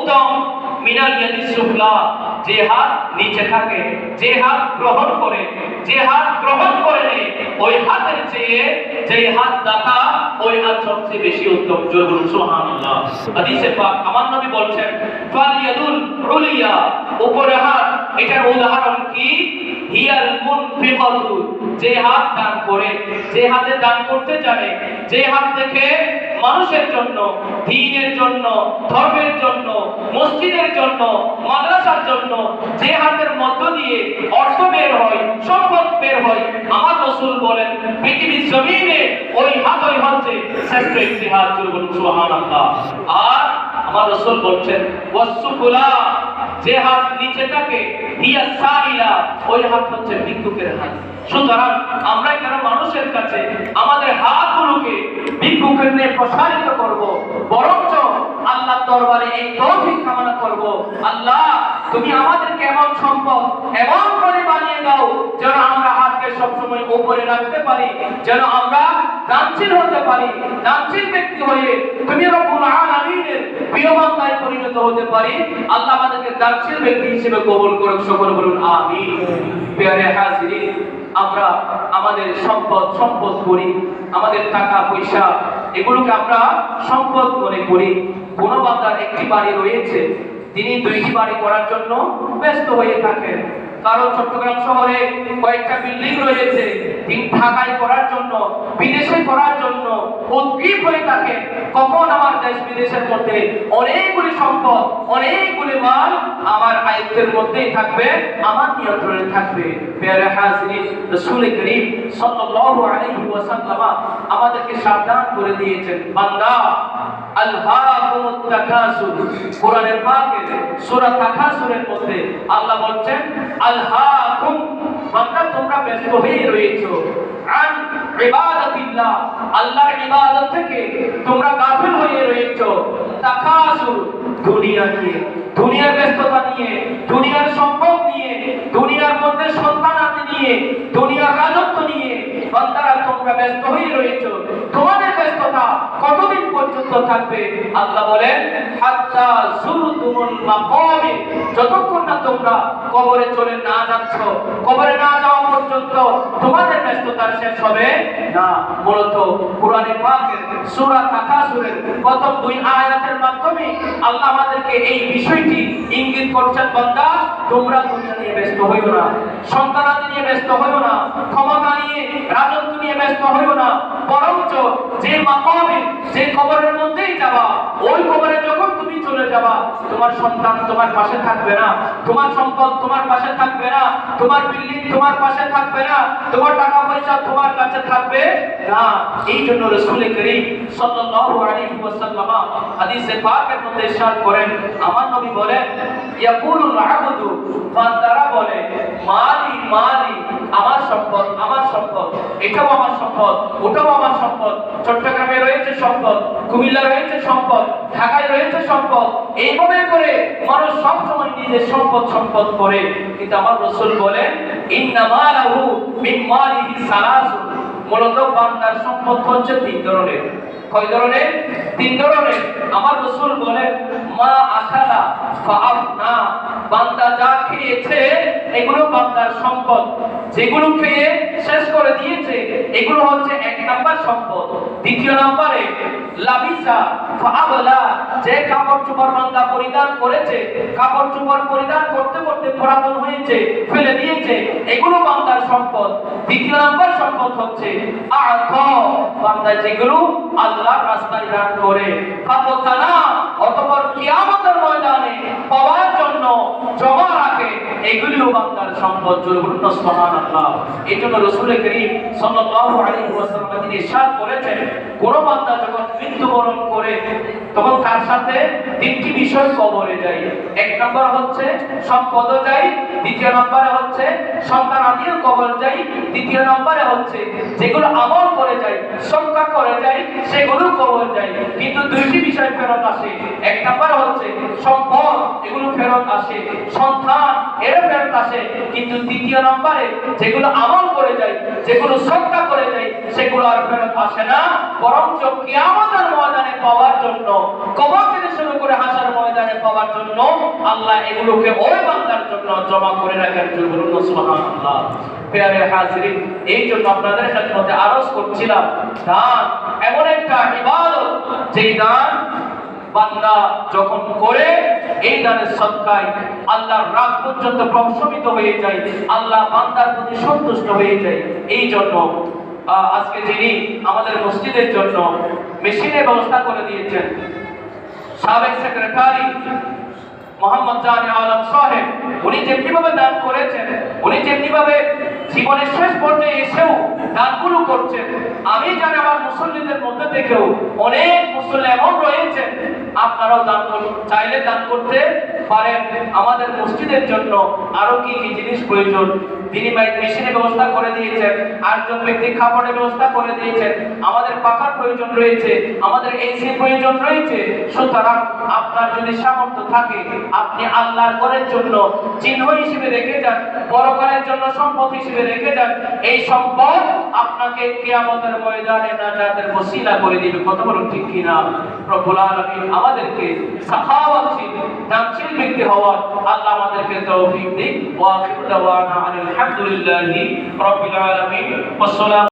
উত্তম মিনাল ইয়াদিস সুফলা, যে হাত নিচে থাকে, যে হাত গ্রহণ করে, যে হাত গ্রহণ করে নেয়, ওই হাতের চেয়ে যে হাত দাতা ওই হাত সবচেয়ে বেশি উত্তম। জোরে বলুন সুবহানাল্লাহ। হাদিসে পাক আমার নবী বলছেন ফাল ইয়াদুল উলিয়া, উপরের হাত, এটার উদাহরণ কি? হিয়াল মুনফিকাতু, যে হাত দান করে, যে হাতে দান করতে জানে, যে হাত থেকে মানুষের জন্য, দ্বীনের জন্য, ধর্মের জন্য, মসজিদের জন্য, মাদ্রাসার জন্য যে হাতের মধ্য দিয়ে অর্থ বের হয়, সম্পদ বের হয়, আমার রাসূল বলেন পৃথিবীর জমিনে ওই হাতই হচ্ছে শ্রেষ্ঠ একটি হাত। জোরে বলুন সুবহানাল্লাহ। আর আমার রাসূল বলছেন ওয়াসফুলা, যে হাত নিচে থাকে, হিয়া সাইলা, ওই হাত হচ্ছে ভিক্ষুকের হাত। সুতরাং আমরা কেন মানুষের কাছে আমাদের হাতগুলোকে ভিক্ষুকের নিয়ে প্রসারিত করব? বরঞ্চ আল্লাহর দরবারে এই তৌফিক কামনা করব, আল্লাহ তুমি আমাদেরকে এমন সম্পদ এমন করে বানিয়ে দাও যেন আমরা হাতকে সবসময় উপরে রাখতে পারি, যেন আমরা দানশীল হতে পারি, দানশীল ব্যক্তি হয়ে তুমি রব্বুল আলামিনের প্রিয় বান্দায় পরিণত হতে পারি। আল্লাহ আমাদেরকে দানশীল ব্যক্তি হিসেবে কবুল করুন, সকলে বলুন আমিন। প্রিয় হাজিরিন, আমরা আমাদের সম্পদ করি, আমাদের টাকা পয়সা এগুলোকে আমরা সম্পদ মনে করি। কোন বান্দার একটি বাড়ি রয়েছে, তিনি দুইটি বাড়ি করার জন্য ব্যস্ত হয়ে থাকেন। কারণ চট্টগ্রাম শহরে কয়েকটা বিল্ডিং রয়েছে, তিনি ঢাকায় করার জন্য, বিদেশে করার জন্য উদ্গ্রীব হয়ে থাকেন। কখন আমার দেশ বিদেশের মধ্যে অনেকগুলি সম্পদ, অনেকগুলি মাল আমার আয়ত্তের মধ্যেই থাকবে, আমার নিয়ন্ত্রণে থাকবে। প্রিয় হাজিরিন, রাসূল করিম সাল্লাল্লাহু আলাইহি ওয়াসাল্লাম আমাদেরকে সাবধান করে দিয়েছেন, বান্দা আলহাকুমুত তাকাসুর, কোরআনের পাকের সূরা তাকাসুরের মধ্যে আল্লাহ বলছেন আলহাকুম, বান্দা তোমরা ব্যস্ত হয়ে রয়েছো, আন ইবাদাতিল্লাহ, আল্লাহর ইবাদত থেকে তোমরা গাফিল হয়ে রয়েছো। তাকাসুর, দুনিয়া নিয়ে, দুনিয়ার ব্যস্ততা নিয়ে, দুনিয়ার সম্পদ নিয়ে, দুনিয়ার মধ্যে সন্তানাদি নিয়ে, দুনিয়ার রাজত্ব নিয়ে বান্দারা তোমরা ব্যস্ত হয়ে রয়েছো। তোমাদের ব্যস্ততা কতদিন পর্যন্ত থাকবে? আল্লাহ বলেন হাত্তা যুরতুমুল মাকাবির, যতক্ষণ না তোমরা কবরে চলে না যাচ্ছ, কবরে না যাওয়া পর্যন্ত তোমাদের ব্যস্ততা শেষ হবে না। মূলত কোরআনে পাকের সূরা তাকাসুরের প্রথম দুই আয়াতের মাধ্যমে আল্লাহ আমাদেরকে এই বিষয়টি ইঙ্গিত করছেন, বান্দা তোমরা দুনিয়া নিয়ে ব্যস্ত হইও না, সন্তানাদি নিয়ে ব্যস্ত হইও না, ক্ষমতা নিয়ে, রাজত্ব নিয়ে ব্যস্ত হইও না, বরঞ্চ যে মাকামে, যে কবরের মধ্যেই যাবা, ওই কবরে যখন তুমি চলে যাবা, তোমার সন্তান তোমার পাশে থাকবে না, তোমার সম্পদ তোমার পাশে থাকবে না, তোমার বিল্ডিং তোমার পাশে থাকবে না, তোমার টাকা পয়সা তোমার কাছে থাকবে না। এই জন্য রাসূল করিম সাল্লাল্লাহু আলাইহি ওয়াসাল্লাম হাদিসে পাকের মধ্যে ইরশাদ করেন, আমার নবী বলেন ইয়াকুলুল আবদু, বান্দারা বলে মালি মালি, আমার সম্পদ, আমার সম্পদ, এটাও আমার সম্পদ, ওটাও আমার সম্পদ। চট্টগ্রামে রয়েছে সম্পদ, কুমিল্লা রয়েছে সম্পদ, ঢাকায় রয়েছে সম্পদ, এইভাবে করে মানুষ সব সময় নিজের সম্পদ সম্পদ করে। কিন্তু আমার রাসূল বলেন ইন্নামা লাহু মিন মালিহি সালাসুন, মূলত বান্দার সম্পদ হচ্ছে তিন ধরনের। কয় ধরনের? তিন ধরনের। আমার রাসূল বলেন মা আখালা ফাআফনা, বান্দা যা খেয়েছে এগুলো বান্দার সম্পদ, যেগুলো খেয়ে শেষ করে দিয়েছে এগুলো হচ্ছে এক নাম্বার সম্পদ। দ্বিতীয় নম্বরে লাবিসা ফাআবলা, যে কাপড় চোপড় বান্দা পরিধান করেছে, কাপড় চোপড় পরিধান করতে করতে পুরাতন হয়েছে, ফেলে দিয়েছে, এগুলো বান্দার সম্পদ। তৃতীয় নাম্বার সম্পদ হচ্ছে আতা, বান্দা যেগুলো আল্লাহর রাস্তায় দান করে, ফাতানা, অতঃপর কিয়ামতের ময়দানে পাওয়ার জন্য জমা রাখে, এগুলিও বান্দার সম্পদ। জোরে বলুন সুবহানাল্লাহ। এই জন্য রাসূল করিম সাল্লাল্লাহু আলাইহি ওয়াসাল্লাম তিনি ইরশাদ করেছেন, কোন বান্দা যখন মৃত্যুবরণ করে তখন তার সাথে তিনটি বিষয় কবরে যায়। এক নম্বর হচ্ছে সম্পদ যায়, দ্বিতীয় নম্বরে হচ্ছে সন্তান আদিও কবর যায়, তৃতীয় নম্বরে হচ্ছে যেগুলো আমল করে যায়, সদকা করে যায়, সেগুলো কবর যায়। কিন্তু দুইটি বিষয় ফেরত আসে। এক নম্বর হচ্ছে সম্পদ, এগুলো ফেরত আসে, সন্তান এর ফেরত আসে। কিন্তু তৃতীয় নম্বরে যেগুলো আমল করে যায়, যেগুলো সদকা করে যায়, সেগুলো আর ফেরত আসে না, বরঞ্চ কিয়ামতের ময়দানে পাওয়ার জন্য, কবর থেকে শুরু করে হাসর ময়দানে পাওয়ার জন্য আল্লাহ এগুলোকে ওই বান্দার জন্য জমা করে রাখেন। বলুন সুবহানাল্লাহ। প্রিয় হাজিরিন, এই জন্য আপনাদের খেদমতে আরজ করছিলাম, দান এমন একটা ইবাদত, যেই দান বান্দা যখন করে, এই দানের সদকায় আল্লাহর রাগ পর্যন্ত প্রশমিত হয়ে যায়, আল্লাহ বান্দার প্রতি সন্তুষ্ট হয়ে যায়। এই জন্য আজকে যিনি আমাদের মসজিদের জন্য মেশিনের ব্যবস্থা করে দিয়েছেন, সাবেক সেক্রেটারি মোহাম্মদ জানি আলম সাহেব, উনি যেমনিভাবে দান করেছেন, উনি যেমনিভাবে জীবনের শেষ পর্যায়ে এসেও দানগুলো করছেন, আমি জানি আমার মুসল্লিদের মধ্যে থেকেও অনেক মুসল্লি এমন রয়েছেন, আপনারাও দান চাইলে দান করতে পারেন। আমাদের মসজিদের জন্য আরো কি কি জিনিস প্রয়োজন, তিনি মেশিনের ব্যবস্থা করে দিয়েছেন, আরেকজন ব্যক্তি খাবারের ব্যবস্থা করে দিয়েছেন, আমাদের পাখার প্রয়োজন রয়েছে, আমাদের এসি প্রয়োজন রয়েছে। সুতরাং আপনার যদি সামর্থ্য থাকে, আপনি আল্লাহর ঘরের জন্য চিহ্ন হিসেবে রেখে যান, পরকালের জন্য সম্পদ হিসেবে রেখে যান। এই সম্পদ আপনাকে কিয়ামতের ময়দানে নাজাতের ওসিলা করে দিবে। কত বড় ঠিক কিনা? রব্বুল আলামিন আমাদেরকে সাখাওয়াতশীল, দানশীল ব্যক্তি হওয়ার আল্লাহ আমাদেরকে তৌফিক দিন। ওয়া আখিরু দাওয়ানা আলহামদুলিল্লাহি রাব্বিল আলামিন।